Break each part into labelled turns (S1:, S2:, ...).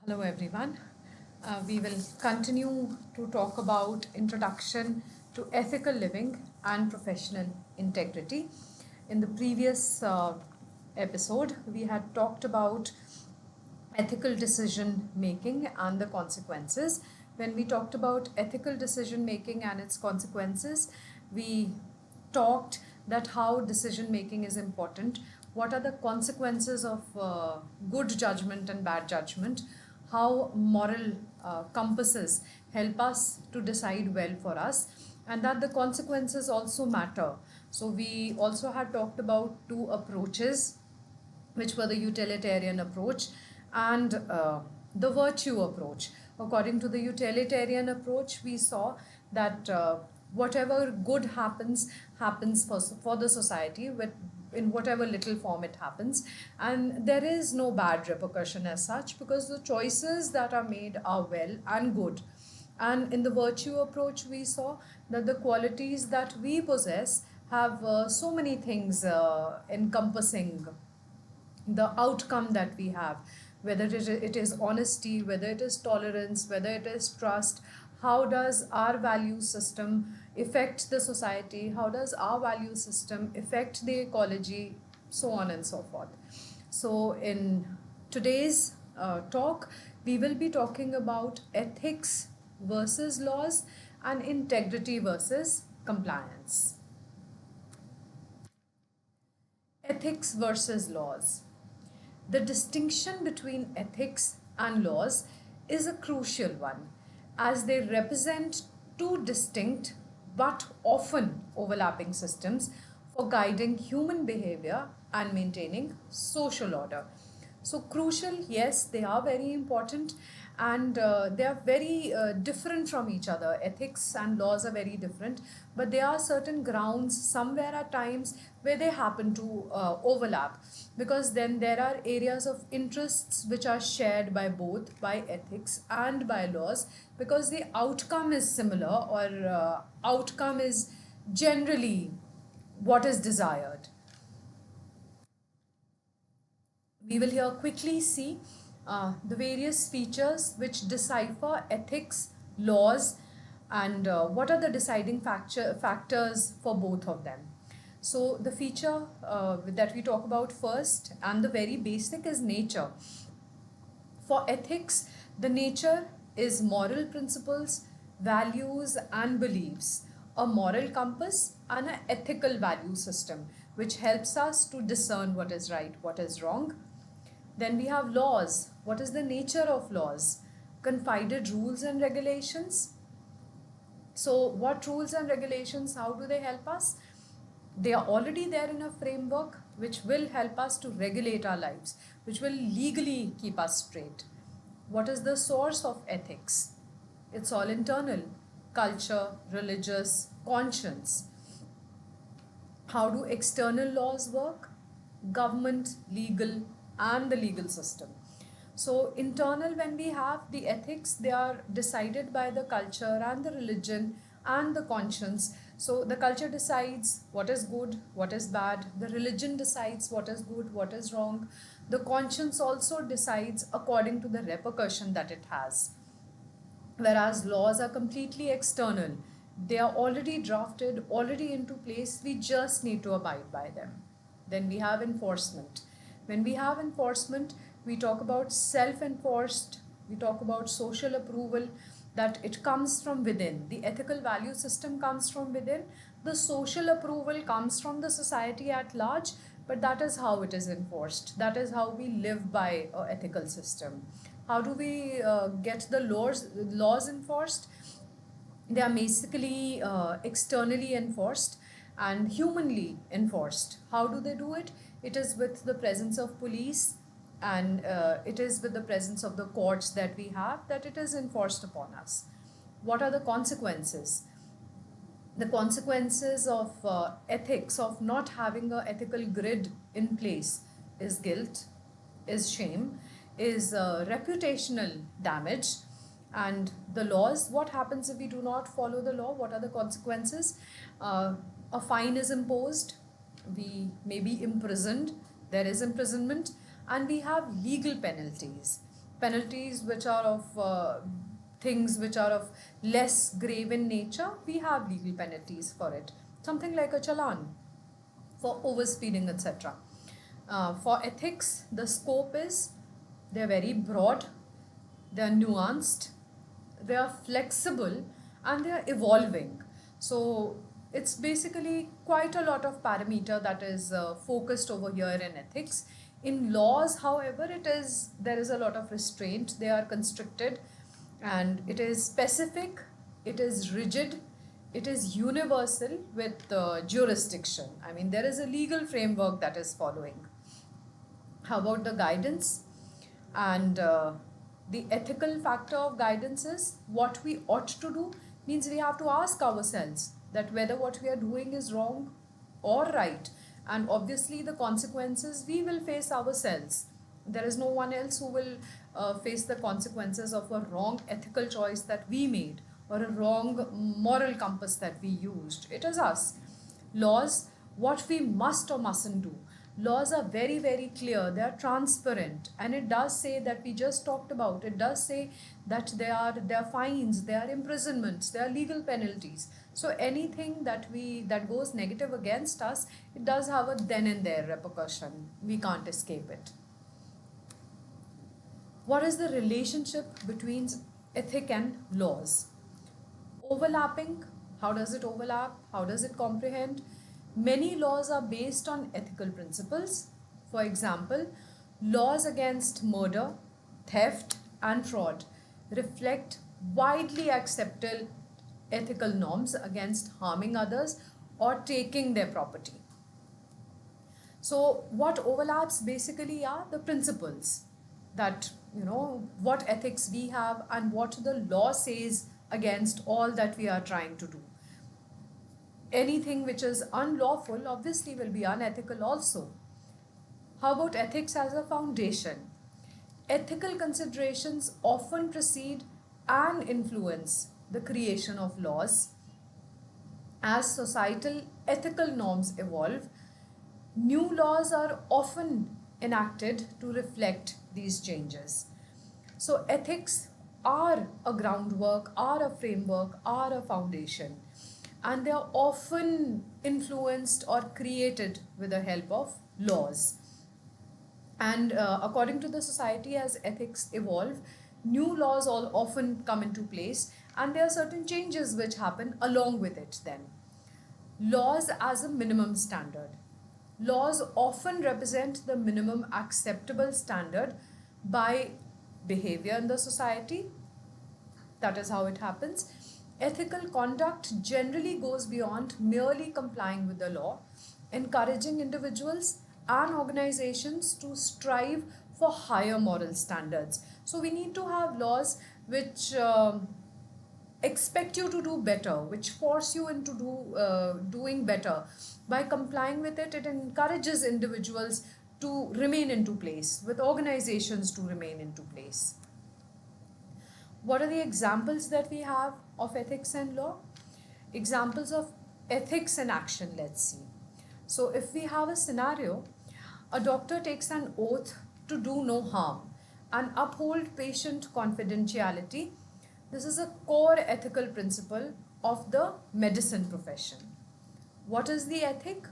S1: Hello everyone. We will continue to talk about introduction to ethical living and professional integrity. In the previous episode, we had talked about ethical decision making and the consequences. When we talked about ethical decision making and its consequences, we talked that how decision making is important, what are the consequences of good judgment and bad judgment, how moral compasses help us to decide well for us, and that the consequences also matter. So we also had talked about two approaches, which were the utilitarian approach and the virtue approach. According to the utilitarian approach, we saw that whatever good happens for the society with in whatever little form it happens, and there is no bad repercussion as such because the choices that are made are well and good. And in the virtue approach, we saw that the qualities that we possess have so many things encompassing the outcome that we have, whether it is honesty, whether it is tolerance, whether it is trust. How does our value system affect the society? How does our value system affect the ecology? So on and so forth. So, in today's talk, we will be talking about ethics versus laws and integrity versus compliance. Ethics versus laws. The distinction between ethics and laws is a crucial one, as they represent two distinct but often overlapping systems for guiding human behavior and maintaining social order. So, crucial, yes, they are very important, and they are very different from each other. Ethics and laws are very different, but there are certain grounds somewhere at times where they happen to overlap, because then there are areas of interests which are shared by both, by ethics and by laws, because the outcome is similar, or outcome is generally what is desired. We will here quickly see the various features which decipher ethics, laws, and what are the deciding factors for both of them. So, the feature that we talk about first and the very basic is nature. For ethics, the nature is moral principles, values, and beliefs, a moral compass, and an ethical value system which helps us to discern what is right, what is wrong. Then we have laws. What is the nature of laws? Confided rules and regulations. So, what rules and regulations, how do they help us? They are already there in a framework which will help us to regulate our lives, which will legally keep us straight. What is the source of ethics? It's all internal: culture, religious, conscience. How do external laws work? Government, legal, and the legal system. So, internal, when we have the ethics, they are decided by the culture and the religion and the conscience. So, the culture decides what is good, what is bad, the religion decides what is good, what is wrong, the conscience also decides according to the repercussion that it has. Whereas laws are completely external, they are already drafted, already into place, we just need to abide by them. Then we have enforcement. When we have enforcement, we talk about self enforced, we talk about social approval, that it comes from within. The ethical value system comes from within, the social approval comes from the society at large, but that is how it is enforced. That is how we live by an ethical system. How do we get the laws enforced? They are basically externally enforced and humanly enforced. How do they do it? It is with the presence of police, and it is with the presence of the courts that we have, that it is enforced upon us. What are the consequences? The consequences of ethics, of not having an ethical grid in place, is guilt, is shame, is reputational damage. And the laws, what happens if we do not follow the law? What are the consequences? A fine is imposed, we may be imprisoned, there is imprisonment, and we have legal penalties. penalties which are of things which are of less grave in nature, we have legal penalties for it. Something like a challan for overspeeding, etc. For ethics, the scope is, they're very broad, they're nuanced, they are flexible, and they are evolving. So it's basically quite a lot of parameter that is focused over here in ethics. In laws, however, there is a lot of restraint. They are constricted, and it is specific, it is rigid, it is universal with jurisdiction. I mean, there is a legal framework that is following. How about the guidance? And the ethical factor of guidance is what we ought to do, means we have to ask ourselves that whether what we are doing is wrong or right. And obviously, the consequences we will face ourselves. There is no one else who will face the consequences of a wrong ethical choice that we made or a wrong moral compass that we used. It is us. Laws, what we must or mustn't do. Laws are very, very clear, they are transparent, and it does say that we just talked about. It does say that there are fines, there are imprisonments, there are legal penalties. So anything that goes negative against us, it does have a then and there repercussion. We can't escape it. What is the relationship between ethic and laws? Overlapping. How does it overlap? How does it comprehend? Many laws are based on ethical principles. For example, laws against murder, theft, and fraud reflect widely accepted ethical norms against harming others or taking their property. So, what overlaps basically are the principles that, what ethics we have and what the law says against all that we are trying to do. Anything which is unlawful obviously will be unethical also. How about ethics as a foundation? Ethical considerations often precede and influence the creation of laws. As societal ethical norms evolve, new laws are often enacted to reflect these changes. So, ethics are a groundwork, are a framework, are a foundation, and they are often influenced or created with the help of laws. And according to the society, as ethics evolve, new laws all often come into place, and there are certain changes which happen along with it then. Laws as a minimum standard. Laws often represent the minimum acceptable standard by behavior in the society. That is how it happens. Ethical conduct generally goes beyond merely complying with the law, encouraging individuals and organizations to strive for higher moral standards. So we need to have laws which expect you to do better, which force you into doing better. By complying with it, it encourages individuals to remain into place, with organizations to remain into place. What are the examples that we have of ethics and law? Examples of ethics in action, let's see. So if we have a scenario, a doctor takes an oath to do no harm and uphold patient confidentiality. This is a core ethical principle of the medicine profession. What is the ethic?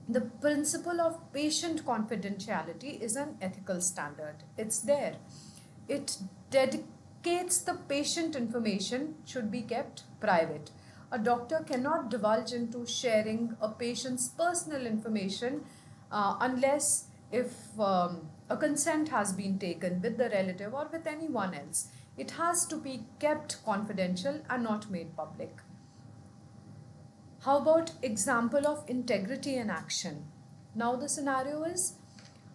S1: The principle of patient confidentiality is an ethical standard. It's there. It dedicates the patient information should be kept private. A doctor cannot divulge into sharing a patient's personal information unless if a consent has been taken with the relative or with anyone else. It has to be kept confidential and not made public. How about example of integrity in action? Now the scenario is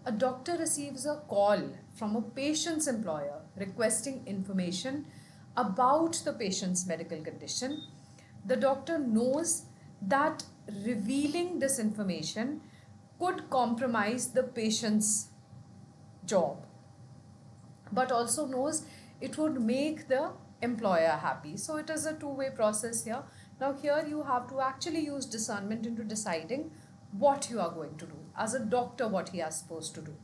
S1: a doctor receives a call from a patient's employer requesting information about the patient's medical condition. The doctor knows that revealing this information could compromise the patient's job, but also knows it would make the employer happy. So it is a two-way process here. Now here you have to actually use discernment into deciding what you are going to do. As a doctor, what he is supposed to do.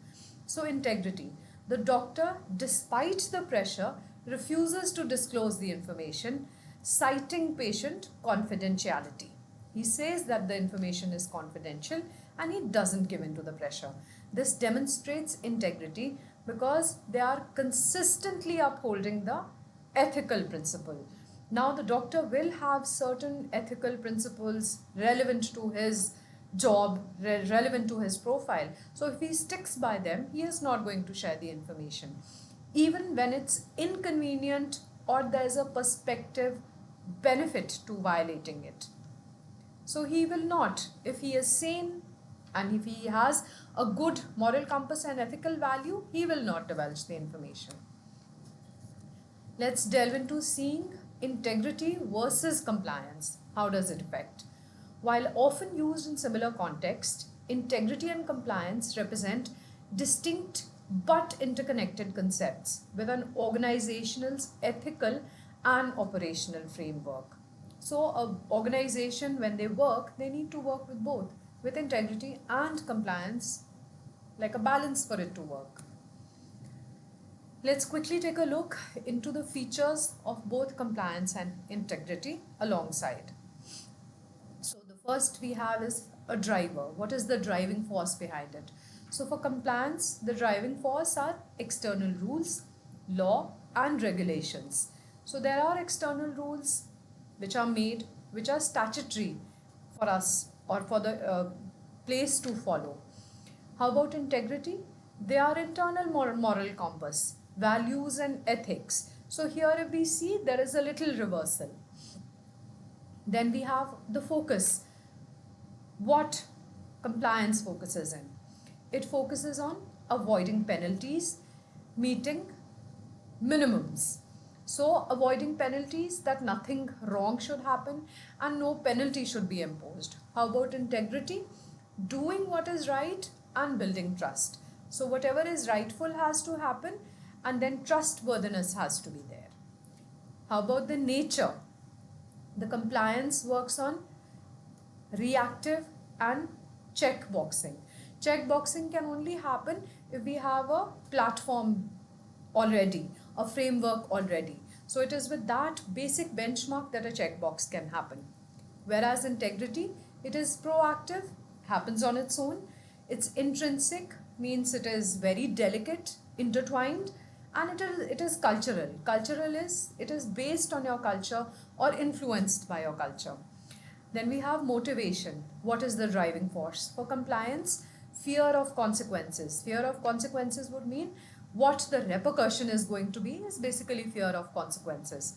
S1: So integrity. The doctor, despite the pressure, refuses to disclose the information, citing patient confidentiality. He says that the information is confidential and he doesn't give in to the pressure. This demonstrates integrity because they are consistently upholding the ethical principle. Now, the doctor will have certain ethical principles relevant to his job, relevant to his profile. So, if he sticks by them, he is not going to share the information, even when it's inconvenient or there's a perspective benefit to violating it. So, he will not, if he is sane and if he has a good moral compass and ethical value, he will not divulge the information. Let's delve into seeing integrity versus compliance. How does it affect? While often used in similar contexts, integrity and compliance represent distinct but interconnected concepts with an organization's ethical and operational framework. So, an organization, when they work, they need to work with both, with integrity and compliance, like a balance for it to work. Let's quickly take a look into the features of both compliance and integrity alongside. So the first we have is a driver. What is the driving force behind it? So for compliance, the driving force are external rules, law and regulations. So there are external rules which are made, which are statutory for us or for the place to follow. How about integrity? They are internal moral compass, values and ethics. So here if we see, there is a little reversal. Then we have the focus. What compliance focuses in? It focuses on avoiding penalties, meeting minimums. So avoiding penalties, that nothing wrong should happen and no penalty should be imposed. How about integrity? Doing what is right and building trust. So whatever is rightful has to happen and then trustworthiness has to be there. How about the nature? The compliance works on reactive and check boxing. Check boxing can only happen if we have a platform already, a framework already. So it is with that basic benchmark that a checkbox can happen. Whereas integrity, it is proactive, happens on its own. It's intrinsic, means it is very delicate, intertwined, and it is cultural. Cultural is, it is based on your culture or influenced by your culture. Then we have motivation. What is the driving force? For compliance, fear of consequences. Fear of consequences would mean what the repercussion is going to be is basically fear of consequences.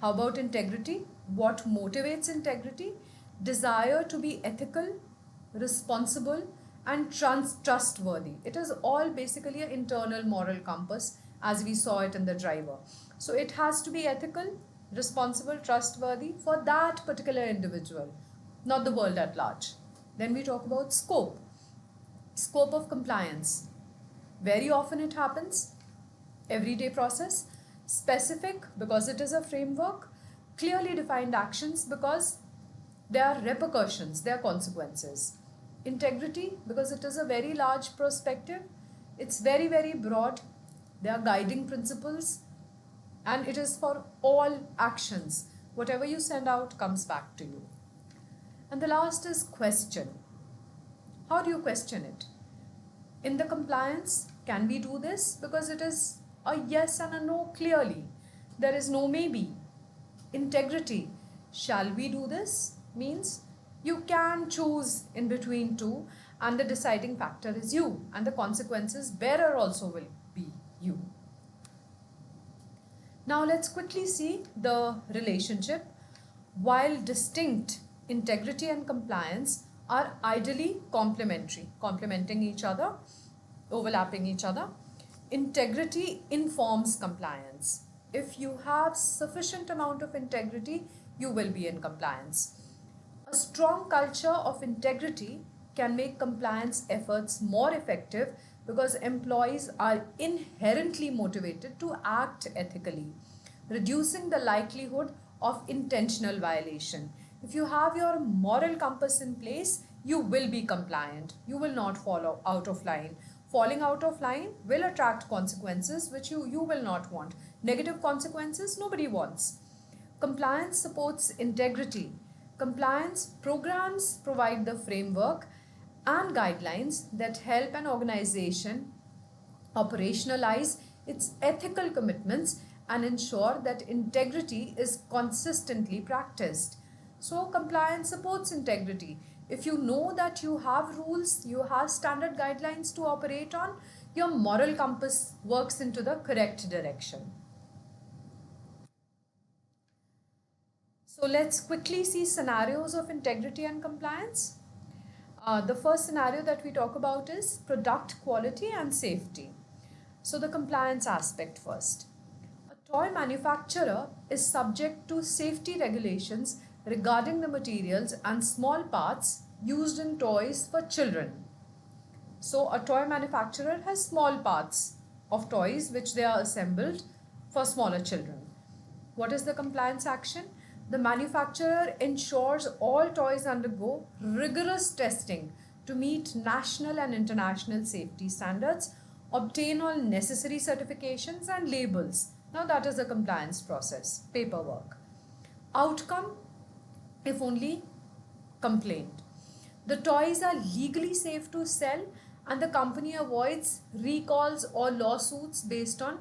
S1: How about integrity? What motivates integrity? Desire to be ethical, responsible, and trustworthy. It is all basically an internal moral compass as we saw it in the driver. So it has to be ethical, responsible, trustworthy for that particular individual, not the world at large. Then we talk about scope. Scope of compliance. Very often it happens, everyday process. Specific because it is a framework. Clearly defined actions because there are repercussions, there are consequences. Integrity because it is a very large perspective. It's very, very broad. There are guiding principles and it is for all actions. Whatever you send out comes back to you. And the last is question. How do you question it? In the compliance, can we do this? Because it is a yes and a no clearly. There is no maybe. Integrity, shall we do this? Means you can choose in between two and the deciding factor is you and the consequences bearer also will be you. Now let's quickly see the relationship. While distinct, integrity and compliance are ideally complementary, complementing each other, overlapping each other. Integrity informs compliance. If you have sufficient amount of integrity, you will be in compliance. A strong culture of integrity can make compliance efforts more effective because employees are inherently motivated to act ethically, reducing the likelihood of intentional violation. If you have your moral compass in place, you will be compliant. You will not fall out of line Falling out of line will attract consequences which you will not want. Negative consequences nobody wants. Compliance supports integrity. Compliance programs provide the framework and guidelines that help an organization operationalize its ethical commitments and ensure that integrity is consistently practiced. So, compliance supports integrity. If you know that you have rules, you have standard guidelines to operate on, your moral compass works into the correct direction. So, let's quickly see scenarios of integrity and compliance. The first scenario that we talk about is product quality and safety. So, the compliance aspect first. A toy manufacturer is subject to safety regulations regarding the materials and small parts used in toys for children. So, a toy manufacturer has small parts of toys which they are assembled for smaller children. What is the compliance action? The manufacturer ensures all toys undergo rigorous testing to meet national and international safety standards, obtain all necessary certifications and labels. Now that is the compliance process, paperwork. Outcome, if only complaint. The toys are legally safe to sell and the company avoids recalls or lawsuits based on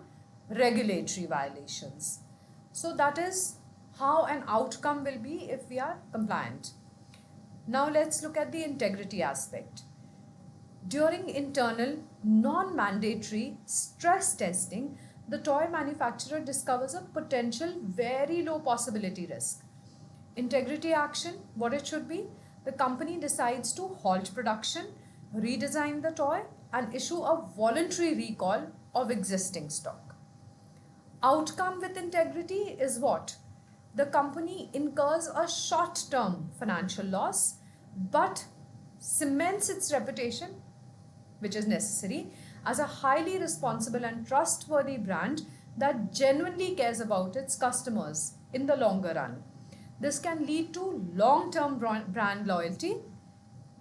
S1: regulatory violations. So that is how an outcome will be if we are compliant. Now let's look at the integrity aspect. During internal non-mandatory stress testing, the toy manufacturer discovers a potential very low possibility risk. Integrity action, what it should be? The company decides to halt production, redesign the toy and issue a voluntary recall of existing stock. Outcome with integrity is what? The company incurs a short-term financial loss but cements its reputation, which is necessary, as a highly responsible and trustworthy brand that genuinely cares about its customers in the longer run. This can lead to long-term brand loyalty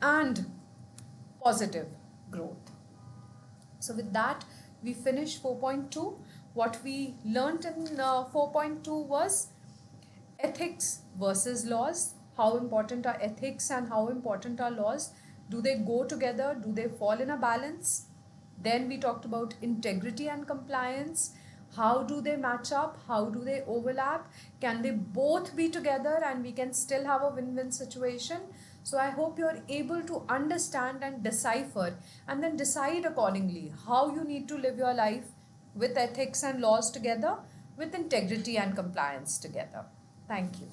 S1: and positive growth. So with that, we finish 4.2. What we learnt in 4.2 was ethics versus laws. How important are ethics and how important are laws? Do they go together? Do they fall in a balance? Then we talked about integrity and compliance. How do they match up? How do they overlap? Can they both be together and we can still have a win-win situation? So I hope you're able to understand and decipher and then decide accordingly how you need to live your life with ethics and laws together, with integrity and compliance together. Thank you.